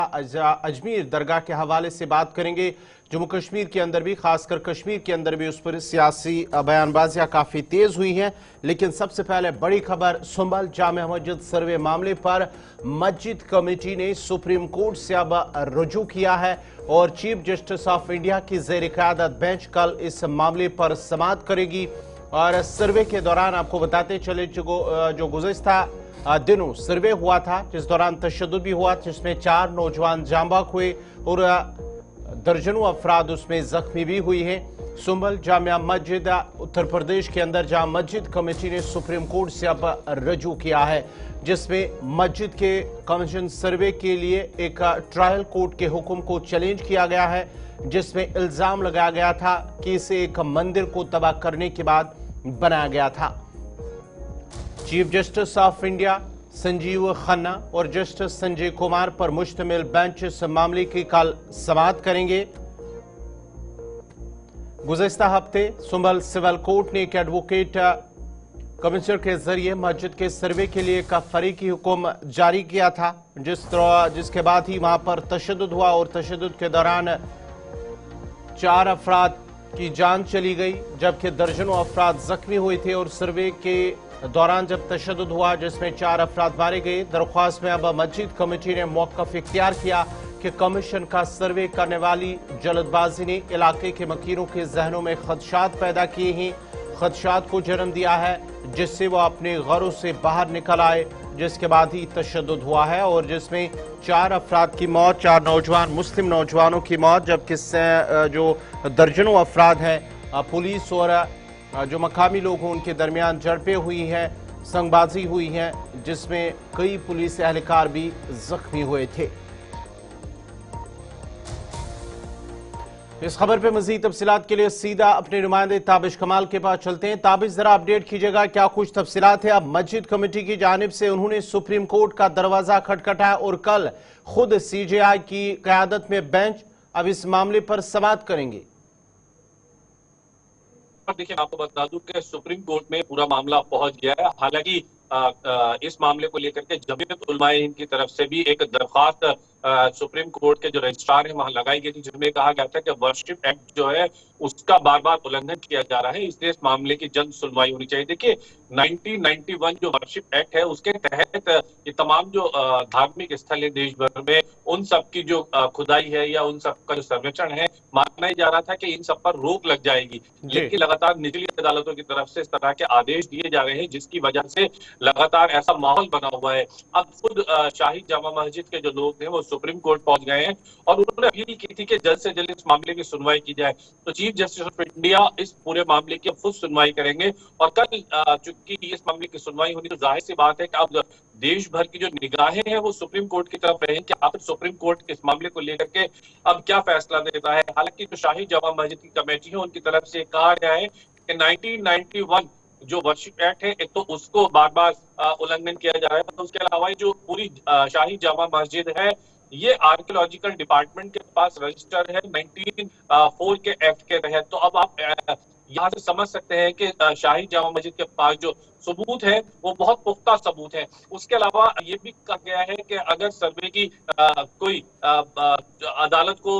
अजमेर दरगाह के हवाले से बात करेंगे। जम्मू कश्मीर के अंदर भी, खासकर कश्मीर के अंदर भी उस पर सियासी बयानबाजियां काफ़ी तेज़ हुई हैं। लेकिन सबसे पहले बड़ी खबर, सुंबल जामे मस्जिद सर्वे मामले पर मस्जिद कमेटी ने सुप्रीम कोर्ट से अब रुजू किया है और चीफ जस्टिस ऑफ इंडिया की ज़ेर क़यादत बेंच कल इस मामले पर समाअत करेगी। और सर्वे के दौरान आपको बताते चले जो गुज़िश्ता दिनों सर्वे हुआ था, जिस दौरान तशद्दुद भी हुआ, जिसमें 4 नौजवान जांबाक हुए और दर्जनों अफराद उसमें जख्मी भी हुई हैं। सुंबल जामिया मस्जिद उत्तर प्रदेश के अंदर जहां मस्जिद कमेटी ने सुप्रीम कोर्ट से अब रजू किया है, जिसमें मस्जिद के कमीशन सर्वे के लिए एक ट्रायल कोर्ट के हुक्म को चैलेंज किया गया है, जिसमें इल्जाम लगाया गया था कि इसे एक मंदिर को तबाह करने के बाद बनाया गया था। Chief justice of India Sanjeev Khanna और जस्टिस संजय कुमार पर मुश्तमिल बेंच इस मामले की कल समाअत करेंगे। गुज़िश्ता हफ्ते सुंबल सिविल कोर्ट ने एक एडवोकेट कमिश्नर के जरिए मस्जिद के सर्वे के लिए एक फरीकी हुक्म जारी किया था, जिसके बाद ही वहां पर तशद्दुद हुआ और तशद्दुद के दौरान 4 अफराद की जान चली गई, जबकि दर्जनों अफराद जख्मी हुए थे। और सर्वे के दौरान जब तशद्दुद हुआ, जिसमें 4 अफराद मारे गए, दरख्वास्त में अब मस्जिद कमेटी ने मौक़िफ़ इख्तियार किया कि कमीशन का सर्वे करने वाली जल्दबाजी ने इलाके के मकीनों के जहनों में खदशात पैदा किए हैं, खदशात को जन्म दिया है, जिससे वो अपने घरों से बाहर निकल आए, जिसके बाद ही तशद्दुद हुआ है और जिसमें 4 अफराद की मौत, 4 नौजवान मुस्लिम नौजवानों की मौत, जबकि जो दर्जनों अफराद हैं पुलिस और जो मकामी लोग हैं उनके दरमियान झड़पें हुई हैं, संगबाजी हुई है, जिसमें कई पुलिस एहलकार भी जख्मी हुए थे। इस खबर पे मजीद तफसीलात के लिए सीधा अपने नुमाइंदे ताबिश कमाल के पास चलते हैं। ताबिश, जरा अपडेट कीजिएगा, क्या कुछ तफसीलात है? अब मस्जिद कमेटी की जानिब से उन्होंने सुप्रीम कोर्ट का दरवाजा खटखटाया और कल खुद CJI की क़यादत में बेंच अब इस मामले पर समाअत करेंगे। देखिए, मैं आपको बता दूं कि सुप्रीम कोर्ट में पूरा मामला पहुंच गया है। हालांकि इस मामले को लेकर के जमीयत उलमाए हिंद की तरफ से भी एक दरख्वास्त सुप्रीम कोर्ट के जो रजिस्ट्रार है वहां लगाई गई थी, जिसमें कहा गया था कि वर्शिप एक्ट जो है उसका बार बार उल्लंघन किया जा रहा है, इसलिए इस मामले की जल्द सुनवाई होनी चाहिए। देखिए, 1991 जो वर्शिप एक्ट है उसके तहत ये तमाम जो धार्मिक स्थल है देश भर में, उन सब की जो खुदाई है या उन सब का जो सर्वेक्षण है, माना ही जा रहा था कि इन सब पर रोक लग जाएगी। लेकिन लगातार निचली अदालतों की तरफ से इस तरह के आदेश दिए जा रहे हैं, जिसकी वजह से लगातार ऐसा माहौल बना हुआ है। अब खुद शाही जामा मस्जिद के जो लोग थे वो सुप्रीम कोर्ट पहुंच गए हैं और उन्होंने अपील की थी कि जल्द से जल्द इस मामले की सुनवाई की जाए। तो चीफ जस्टिस ऑफ इंडिया इस पूरे मामले की अब खुद सुनवाई करेंगे और कल चूंकि इस मामले की सुनवाई होनी, तो जाहिर सी बात है कि अब देश भर की जो निगाहें हैं वो सुप्रीम कोर्ट की तरफ रहेंगी कि आखिर सुप्रीम कोर्ट इस मामले को लेकर के अब क्या फैसला देता है। हालांकि जो शाही जामा मस्जिद की कमेटी है उनकी तरफ से कहा गया है कि 1991 जो वर्शिप एक्ट है, एक तो उसको बार बार उल्लंघन किया जा रहा है, तो उसके अलावा जो पूरी शाही जामा मस्जिद है ये आर्कियोलॉजिकल डिपार्टमेंट के पास रजिस्टर है 1904 के एक्ट के तहत। तो अब आप यहाँ से समझ सकते हैं कि शाही जामा मस्जिद के पास जो सबूत है वो बहुत पुख्ता सबूत है। उसके अलावा ये भी कहा गया है कि अगर सर्वे की कोई अदालत को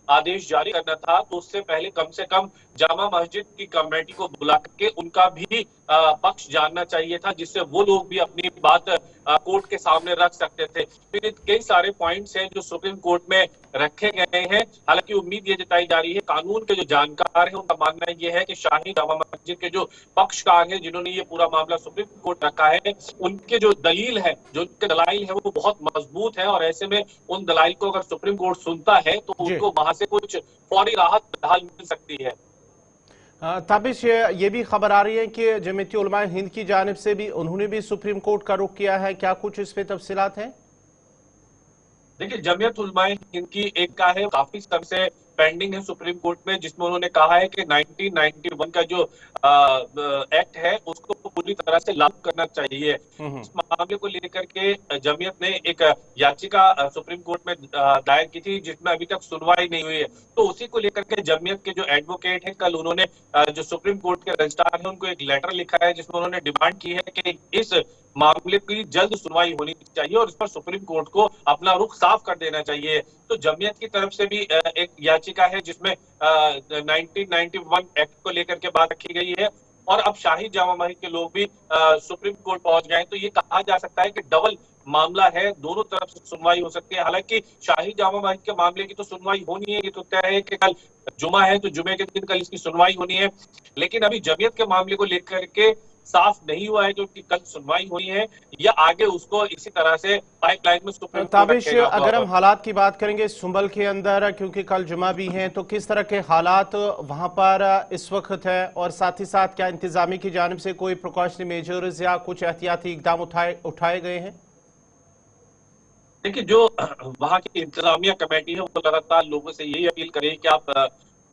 आदेश जारी करना था तो उससे पहले कम से कम जामा मस्जिद की कमेटी को बुला के उनका भी पक्ष जानना चाहिए था, जिससे वो लोग भी अपनी बात कोर्ट के सामने रख सकते थे। फिर कई सारे पॉइंट्स हैं जो सुप्रीम कोर्ट में रखे गए हैं। हालांकि उम्मीद ये जताई जा रही है, कानून के जो जानकार हैं उनका मानना ये है कि शाही जामा मस्जिद के जो पक्षकार हैं जिन्होंने ये पूरा मामला सुप्रीम कोर्ट रखा है, उनके जो दलील है, जो उनके दलाइल है वो बहुत मजबूत है और ऐसे में उन दलाइल को अगर सुप्रीम कोर्ट सुनता है तो उनको वहां से कुछ फौरी राहत फिलहाल मिल सकती है। ताबिश, ये भी खबर आ रही है कि जमीयत उलमाए हिंद की जानिब से भी उन्होंने भी सुप्रीम कोर्ट का रुख किया है, क्या कुछ इस पे तफसीलात हैं? देखिए, जमीयत उलमाए हिंद की एक का है काफी समय से पेंडिंग है सुप्रीम कोर्ट में, जिसमें उन्होंने कहा है कि 1991 का जो एक्ट है उसको पूरी तरह से लागू करना चाहिए। इस मामले को लेकर के जमीयत ने एक याचिका सुप्रीम कोर्ट में दायर की थी, जिसमें अभी तक सुनवाई नहीं हुई है। तो उसी को लेकर के जमीयत के जो एडवोकेट हैं, कल उन्होंने जो सुप्रीम कोर्ट के रजिस्ट्रार हैं उनको एक लेटर लिखा है, जिसमें उन्होंने डिमांड की है कि इस मामले की जल्द सुनवाई होनी चाहिए और इस पर सुप्रीम कोर्ट को अपना रुख साफ कर देना चाहिए। तो जमीयत की तरफ से भी एक याचिका है जिसमें 1991 एक्ट को लेकर के बात रखी गई है और अब शाही जामा मस्जिद के लोग भी सुप्रीम कोर्ट पहुंच गए। तो ये कहा जा सकता है कि डबल मामला है, दोनों तरफ से सुनवाई हो सकती है। हालांकि शाही जामा मस्जिद के मामले की तो सुनवाई होनी है, ये तो तय है कि कल जुमा है तो जुमे के दिन कल इसकी सुनवाई होनी है। लेकिन अभी जमीयत के मामले को लेकर के साफ नहीं हुआ है कि उनकी कल सुनवाई हुई है या आगे उसको इसी तरह से पाइपलाइन में सुप्रीम कोर्ट ताबिश, रखेगा। अगर हम हालात की बात करेंगे सुंबल के अंदर, क्योंकि कल जुमा भी हैं, तो किस तरह के हालात वहां पर इस वक्त है और साथ ही साथ क्या इंतजामी की जानिब से कोई प्रिकॉशनरी मेजर्स या कुछ एहतियाती इकदाम उठाए गए हैं? देखिए, जो वहां की इंतजामिया कमेटी है वो लगातार लोगों से यही अपील करे कि आप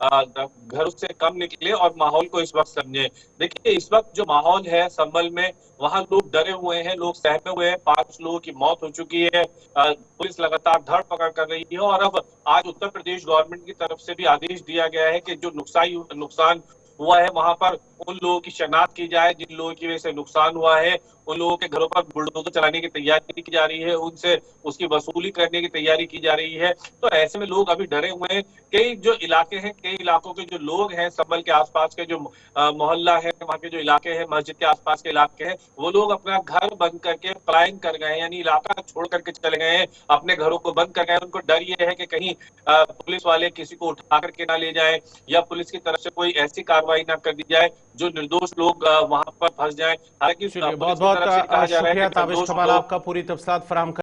घरों से कम निकले और माहौल को इस वक्त समझे। देखिए, इस वक्त जो माहौल है संभल में, वहां लोग डरे हुए हैं, लोग सहमे हुए हैं। 5 लोगों की मौत हो चुकी है। पुलिस लगातार धर पकड़ कर रही है और अब आज उत्तर प्रदेश गवर्नमेंट की तरफ से भी आदेश दिया गया है कि जो नुकसान हुआ है वहां पर उन लोगों की शनाख्त की जाए जिन लोगों की वजह से नुकसान हुआ है। उन लोगों के घरों पर बुलडोजर चलाने की तैयारी की जा रही है, उनसे उसकी वसूली करने की तैयारी की जा रही है। तो ऐसे में लोग अभी डरे हुए हैं। कई जो इलाके हैं, कई इलाकों के जो लोग हैं, संभल के आसपास के जो मोहल्ला है, वहाँ के जो इलाके हैं, मस्जिद के आसपास के इलाके हैं, वो लोग अपना घर बंद करके पलायन कर गए हैं, यानी इलाका छोड़ करके चले गए हैं, अपने घरों को बंद कर गए हैं। उनको डर ये है कि कहीं पुलिस वाले किसी को उठा करके ना ले जाए या पुलिस की तरफ से कोई ऐसी कार्रवाई ना कर दी जाए जो निर्दोष लोग वहां पर फंस जाए। हालांकि बहुत बहुत कहा जा रहा है शुक्रिया कि ताबिश निर्दोष कमाल, लोग आपका पूरी तफसीलात फराहम